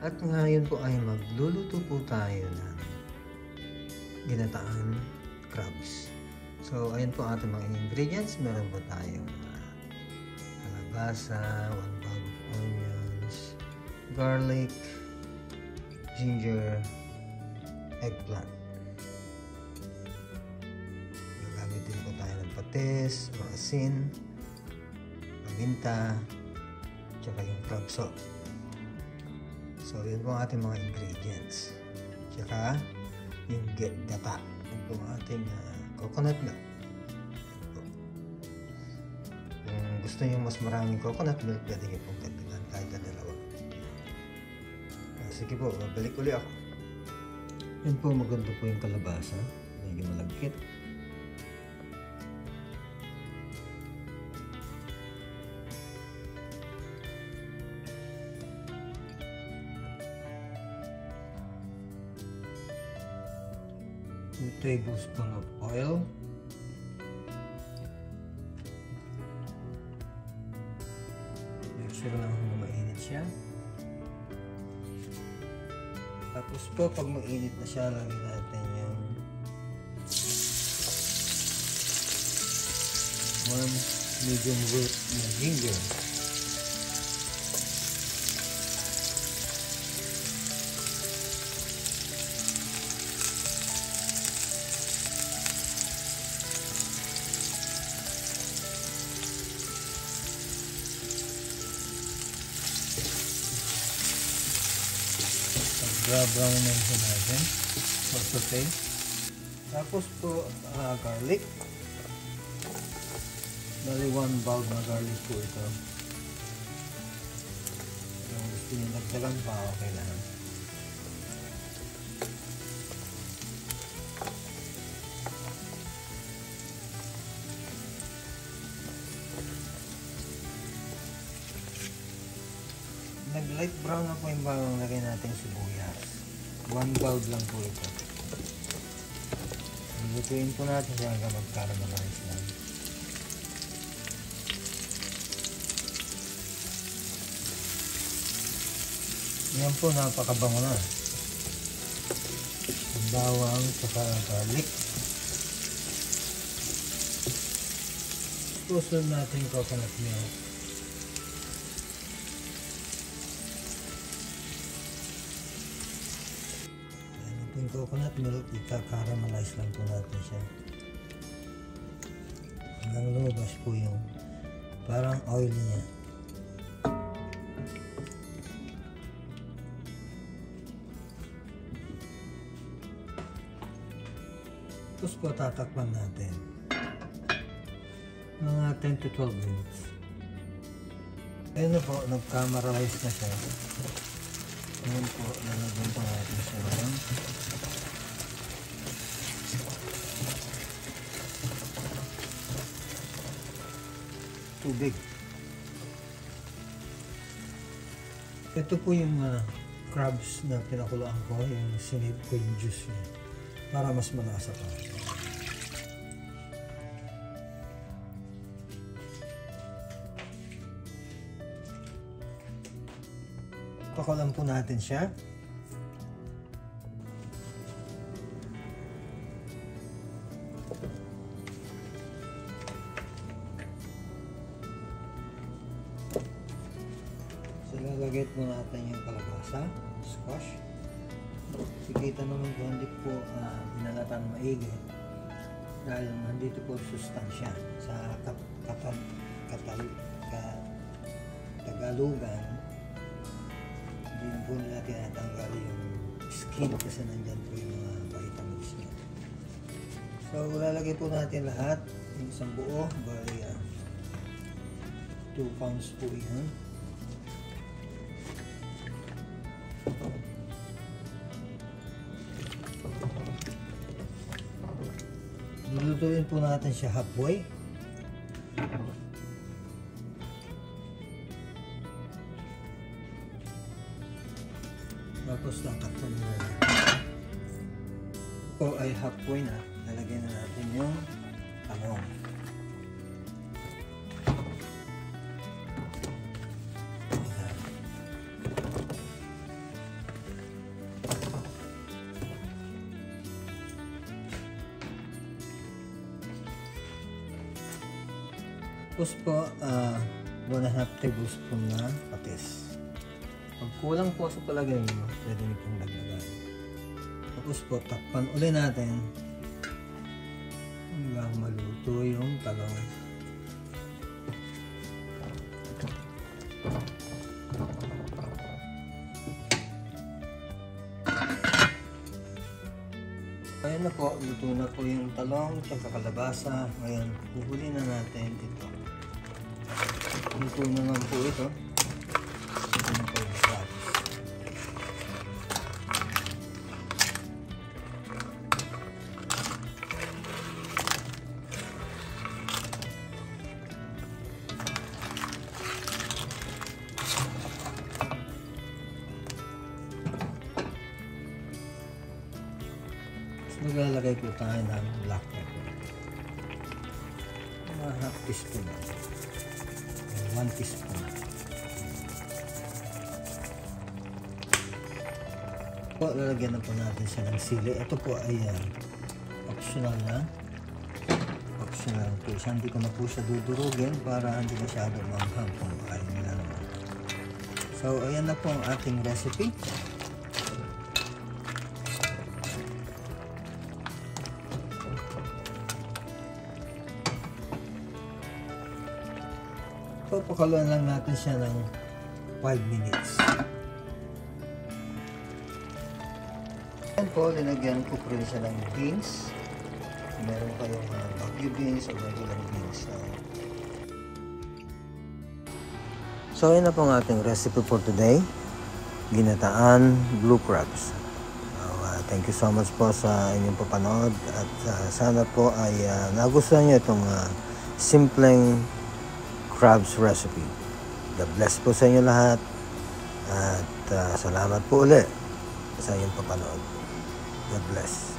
At ngayon po ay magluluto po tayo ng ginataan crabs. So ayun po ating mga ingredients. Meron po tayong kalabasa, 1 bag of onions, garlic, ginger, eggplant. Gagamit din po tayo ng patis o asin, paminta, tsaka yung crab salt. So, yun po ang ating mga ingredients. Tsaka, yung gata. Yun po ang ating coconut milk. Kung gusto nyo mas maraming coconut milk, pwede nyo pong dagdagan kahit na dalawa. Sige po, babalik uli ako. Yun po, maganda po yung kalabasa. Medyo malagkit. Two tablespoons of oil. Make sure lang na mainit siya. Tapos po, pag mainit na siya, lagyan natin yung 1 medium root na ginger. Brown na siya natin for saute. Tapos po garlic. Bali 1 bulb na garlic po ito. Kung gusto nyo nagdagan pa, okay lang. Nag-light brown na po yung bagong lagay natin sibuyas. 1 bulb lang po ito. Lutuin po natin siya hanggang mag-caramelize lang. Yan po, napakabango na. Ang bawang saka garlic. Susunod natin yung coconut milk. Yung coconut milk, ika-caramelize lang po natin siya hanggang lumabas po yung parang oil niya. Tapos po tatakpan natin mga 10 to 12 minutes. Ayun na po, nag-caramelize na siya. Ngayon po, lalagyan po natin siya ng tubig. Ito po yung crabs na pinakulaan ko, yung sinip ko yung juice niya para mas malasa pa. Pakulan po natin siya. So, lalagay po natin yung kalabasa, squash. Sikita naman po hindi po binalatan maigi dahil nandito po sustansya sa Tagalugan. Hindi po nila tinatanggal yung skin kasi nandyan po yung mga vitamins niya. So, lalagay po natin lahat yung isang buo. Bali, 2 pounds po yan. Lulutuin po natin siya halfway. Tapos tatakpan na natin. Ito ay halfway na. Lalagyan na natin yung talong. Tapos po, 1.5 tablespoon na patis. Pag kulang po sa palagay nyo, pwede nyo pong dagdagan. Tapos po, takpan uli natin hanggang maluto yung talong. Ayan na po, luto na po yung talong at kalabasa. Ngayon, huhuli na natin ito. Luto na naman po ito. Ito na po yung crabs. Maglalagay po tayo ng black pepper. Mga half teaspoon na. 1 teaspoon na. Po, lalagyan na po natin siya ng sili. Ito po ay optional po siya. Hindi ko na po siya dudurugin para hindi masyado manghang kung makain nila naman. So, ayan na po ang ating recipe. Papakaluan lang natin siya ng 5 minutes. Ayan po, linagyan ko rin siya ng beans. Meron kayong Baguio beans o regular beans. So, yun na po ang ating recipe for today. Ginataan blue crabs. Thank you so much po sa inyong papanood at sana po ay nagustuhan nyo itong simpleng crabs recipe. God bless po sa inyo lahat at salamat po ulit sa inyong papanood. God bless.